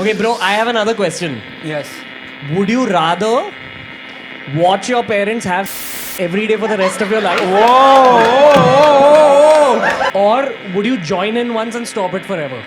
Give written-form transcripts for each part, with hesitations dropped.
Okay, bro, I have another question. Yes. Would you rather watch your parents have every day for the rest of your life? Whoa. Or would you join in once and stop it forever?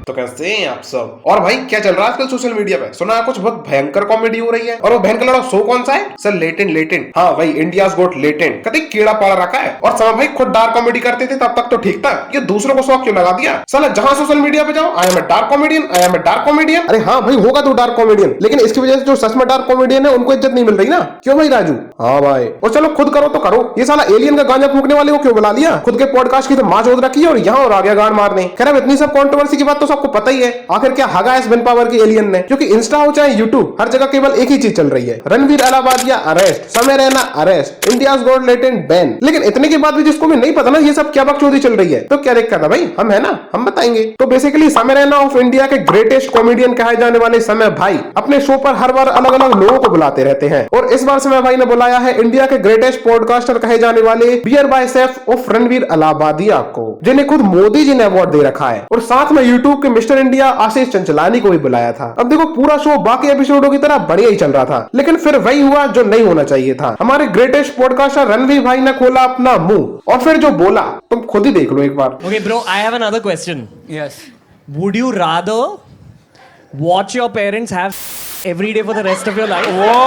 तो कैसे हैं आप सब? और भाई क्या चल रहा है आजकल सोशल मीडिया पे? सुना है कुछ बहुत भयंकर कॉमेडी हो रही है। और वो भयंकर लड़ा शो कौन सा है सर? लेटेंट। हाँ भाई, इंडियाज गॉट लेटेंट। कभी कीड़ा पाला रखा है। और समय भाई खुद डार्क कॉमेडी करते थे तब तक तो ठीक था, ये दूसरों को शौक क्यों लगा दिया? साला जहां सोशल मीडिया पे जाओ, I am a dark comedian. अरे हाँ भाई, होगा तो डार्क कॉमेडियन, लेकिन इसकी वजह से जो सच में डार्क कॉमेडियन है उनको इज्जत नहीं मिल रही ना। क्यों भाई राजू? हाँ भाई, और चलो खुद करो तो करो, ये साला एलियन का गांजा फूकने वाले को क्यों बुला लिया? खुद के पॉडकास्ट की तो मां चोद रखी है और यहाँ और आ गया गांड मारने। खैर अब इतनी सब कंट्रोवर्सी की बात तो सबको पता ही है, आखिर क्या हगा इस बिन पावर के एलियन ने? क्योंकि इंस्टा हो चाहे यूट्यूब, हर जगह केवल एक ही चीज चल रही है, रणवीर अलाहाबादिया अरेस्ट, समय Raina arrest, India's got latent ban. लेकिन इतने के बाद भी जिसको भी नहीं पता ना ये सब क्या बकचोदी चल रही है, तो क्या दिक्कत है भाई? हम है ना, हम बताएंगे। तो बेसिकली समय रैना ऑफ इंडिया के ग्रेटेस्ट कॉमेडियन कहे जाने वाले समय भाई अपने शो पर हर बार अलग अलग लोगों को बुलाते रहते हैं, और इस बार समय भाई ने बुलाया है इंडिया के ग्रेटेस्ट पॉडकास्टर कहे जाने वाले BeerBiceps of Ranveer Allahbadia को, जिन्हें खुद मोदी जी ने अवार्ड दे रखा है, और साथ में यूट्यूब के मिस्टर इंडिया आशीष चंचलानी को भी बुलाया था। अब देखो पूरा शो बाकी एपिसोडों की तरह बढ़िया ही चल रहा था, लेकिन फिर वही हुआ जो नहीं होना चाहिए था। हमारे ग्रेटेस्ट पॉडकास्टर रणवीर भाई ने खोला अपना मुंह और फिर जो बोला तुम खुद ही देख लो एक बार। Okay, bro, I have another question. Yes. Would you rather watch your parents have every day for the rest of your life? Whoa.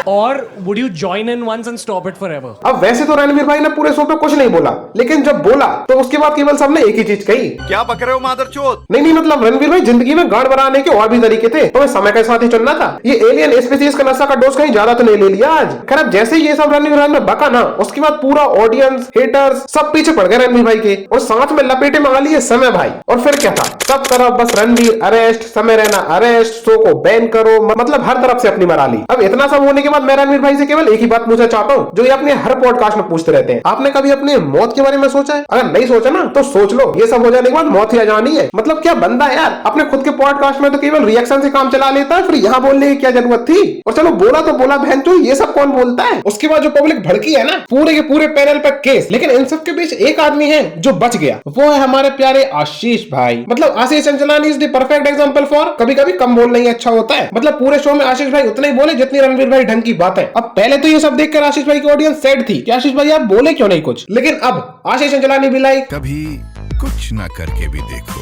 Or would you join in once and stop it forever? अब वैसे तो रणवीर भाई ने पूरे show पे कुछ नहीं बोला, लेकिन जब बोला तो उसके बाद केवल सबने एक ही चीज कही, क्या बक रहे हो मादरचोद? नहीं मतलब रणवीर भाई जिंदगी में गांड बनाने के और भी तरीके थे, तुम्हें समय के साथ ही चुनना था। ये एलियन स्पीसीज का नशा का डोज कहीं ज्यादा तो नहीं ले लिया आज? खैर अब जैसे ये सब रणवीर भाई ने बका ना, उसके बाद पूरा ऑडियंस हेटर्स सब पीछे पड़ गए रणवीर भाई के, और साथ में लपेटे मंगा लिए समय भाई। और फिर क्या था, सब तरफ बस रणवीर अरेस्ट, समय रहना अरेस्ट, शो को बैन करो, मतलब हर तरफ से अपनी मरा ली। अब इतना सब होने के बाद मैं रणवीर भाई से केवल एक ही बात पूछना चाहता हूँ जो ये अपने हर पॉडकास्ट में पूछते रहते हैं, आपने कभी अपने मौत के बारे में सोचा है? अगर नहीं सोचा ना तो सोच लो, ये सब हो जाने के बाद मौत ही आ जानी है। मतलब क्या बंदा है यार, अपने खुद के पॉडकास्ट में तो केवल रिएक्शन से काम चला लेता है, फिर यहाँ बोलने की क्या जरूरत थी? और चलो बोला तो बोला बहनचोद, ये सब कौन बोलता है? उसके बाद जो पब्लिक भड़की है ना, पूरे के पूरे पैनल पर केस, लेकिन इन सब के बीच एक आदमी है जो बच गया, वो है हमारे प्यारे आशीष भाई। मतलब Ashish Chanchlani is the perfect example for कभी कभी कम बोलना ही अच्छा होता है। मतलब पूरे शो में आशीष भाई उतने ही बोले जितनी रणवीर भाई ढंग की बात है। अब पहले तो ये सब देखकर आशीष भाई की ऑडियंस सैड थी कि आशीष भाई आप बोले क्यों नहीं कुछ, लेकिन अब आशीष चंचलानी भी लाइक कभी कुछ ना करके भी देखो,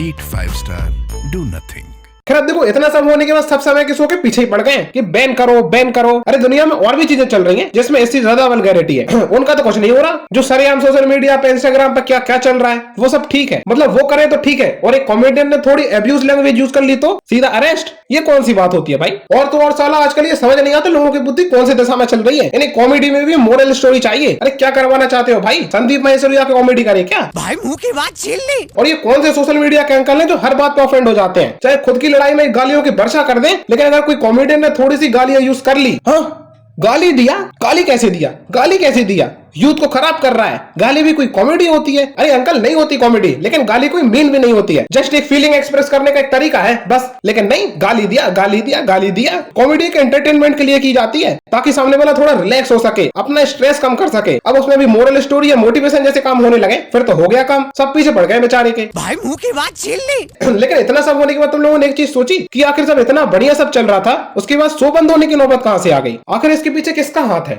ईट 5 स्टार, डू नथिंग। खैर देखो इतना सब होने के बाद सब समय के शो के पीछे ही पड़ गए कि बैन करो। अरे दुनिया में और भी चीजें चल रही हैं जिसमें इससे ज्यादा वल्गैरिटी है, उनका तो कुछ नहीं हो रहा। जो सरेआम सोशल मीडिया पे इंस्टाग्राम पे क्या क्या चल रहा है वो सब ठीक है, मतलब वो करे तो ठीक है, और एक कॉमेडियन ने थोड़ी अब्यूज लैंग्वेज यूज कर ली तो सीधा अरेस्ट, ये कौन सी बात होती है भाई? और तो और साला आजकल ये समझ नहीं आता लोगों की बुद्धि कौन सी दशा में चल रही है। यानी कॉमेडी में भी मोरल स्टोरी चाहिए। अरे क्या करवाना चाहते हो भाई? संदीप महेश्वरी आके कॉमेडी करे क्या भाई? मुंह की बात छीन ली। और ये कौन से सोशल मीडिया के अंकल हैं जो हर बात पे ऑफेंड हो जाते हैं? चाहे खुद की लड़ाई में गालियों की वर्षा कर दें, लेकिन अगर कोई कॉमेडियन ने थोड़ी सी गालियां यूज कर ली, हाँ गाली दिया, गाली कैसे दिया, यूथ को खराब कर रहा है, गाली भी कोई कॉमेडी होती है? अरे अंकल नहीं होती कॉमेडी, लेकिन गाली कोई मीन भी नहीं होती है, जस्ट एक फीलिंग एक्सप्रेस करने का एक तरीका है बस। लेकिन नहीं, गाली दिया कॉमेडी के एंटरटेनमेंट के लिए की जाती है ताकि सामने वाला थोड़ा रिलैक्स हो सके, अपना स्ट्रेस कम कर सके। अब उसमें भी मोरल स्टोरी या मोटिवेशन जैसे काम होने लगे फिर तो हो गया काम, सब पीछे पड़ गए बेचारे के। भाई मुंह की बात छीन ली। लेकिन इतना सब होने के बाद तुम लोगों ने एक चीज सोची कि आखिर सब इतना बढ़िया सब चल रहा था, उसके बाद शो बंद होने की नौबत कहां से आ गई? आखिर इसके पीछे किसका हाथ है?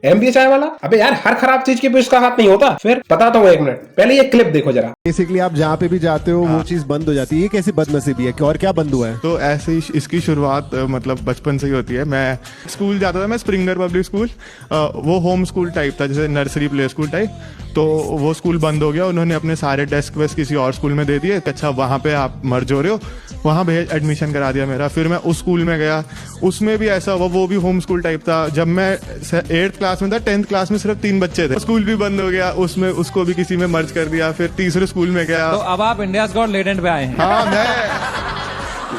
एमबीए चाय वाला? अबे यार हर खराब चीज के पीछे उसका हाथ नहीं होता। फिर बताता हूँ, एक मिनट पहले ये क्लिप देखो जरा। बेसिकली आप जहाँ पे भी जाते हो वो चीज बंद हो जाती है, ये कैसी बदनसीबी है? और क्या बंद हुआ है? तो ऐसे ही इसकी शुरुआत मतलब बचपन से ही होती है। मैं स्कूल जाता था, मैं स्प्रिंगर पब्लिक स्कूल, वो होम स्कूल टाइप था, जैसे नर्सरी प्ले स्कूल टाइप। तो वो स्कूल बंद हो गया, उन्होंने अपने सारे डेस्क वेस्क किसी और स्कूल में दे दिए। अच्छा वहाँ पे आप मर्ज हो रहे हो, वहाँ पे एडमिशन करा दिया मेरा। फिर मैं उस स्कूल में गया, उसमें भी ऐसा हुआ, वो भी होम स्कूल टाइप था। जब मैं 8th क्लास में था, 10th क्लास में सिर्फ 3 बच्चे थे, स्कूल भी बंद हो गया, उसमें उसको भी किसी में मर्ज कर दिया। फिर तीसरे स्कूल में गया। तो अब आप इंडियाज गॉट लेटेंट पे आए हैं? हाँ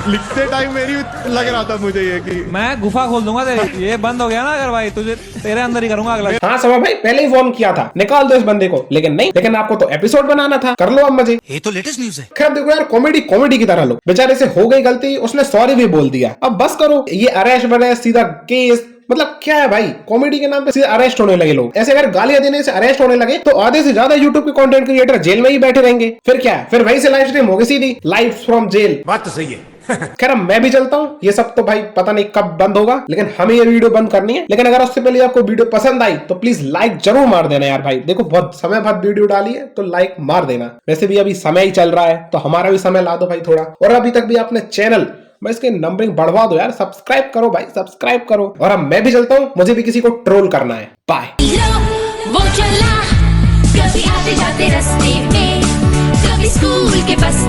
लिखते टाइम मेरी लग रहा था मुझे ये कि मैं गुफा खोल दूंगा तेरी, ये बंद हो गया ना अगर भाई, तुझे तेरे अंदर ही करूंगा अगला। हाँ समा भाई पहले ही वार्न किया था निकाल दो इस बंदे को, लेकिन नहीं, लेकिन आपको तो एपिसोड बनाना था, कर लो अब मजे। ये तो लेटेस्ट न्यूज है। खैर देखो यार, कॉमेडी कॉमेडी की तरह लो, बेचारे से हो गई गलती, उसने सॉरी भी बोल दिया, अब बस करो। ये अरेस्ट वरेस्ट सीधा केस, मतलब क्या है भाई, कॉमेडी के नाम पे सीधा अरेस्ट होने लगे लोग। ऐसे अगर गालियां देने से अरेस्ट होने लगे तो आधे से ज्यादा यूट्यूब के कंटेंट क्रिएटर जेल में ही बैठे रहेंगे। फिर क्या है, फिर वहीं से लाइव स्ट्रीम होगी सीधी, लाइव फ्रॉम जेल। बात तो सही है। खैर अब मैं भी चलता हूँ, ये सब तो भाई पता नहीं कब बंद होगा, लेकिन हमें ये वीडियो बंद करनी है। लेकिन अगर उससे पहले आपको वीडियो पसंद आई तो प्लीज लाइक जरूर मार देना यार भाई। देखो बहुत समय बाद वीडियो डाली है तो लाइक मार देना। वैसे भी अभी समय ही चल रहा है तो हमारा भी समय ला दो भाई थोड़ा। और अभी तक भी आपने चैनल मैं इसके नंबरिंग बढ़वा दो यार, सब्सक्राइब करो भाई, सब्सक्राइब करो। और अब मैं भी चलता हूँ, मुझे भी किसी को ट्रोल करना है। बाय। वो चला कभी आते जाते रास्ते में, कभी स्कूल के बस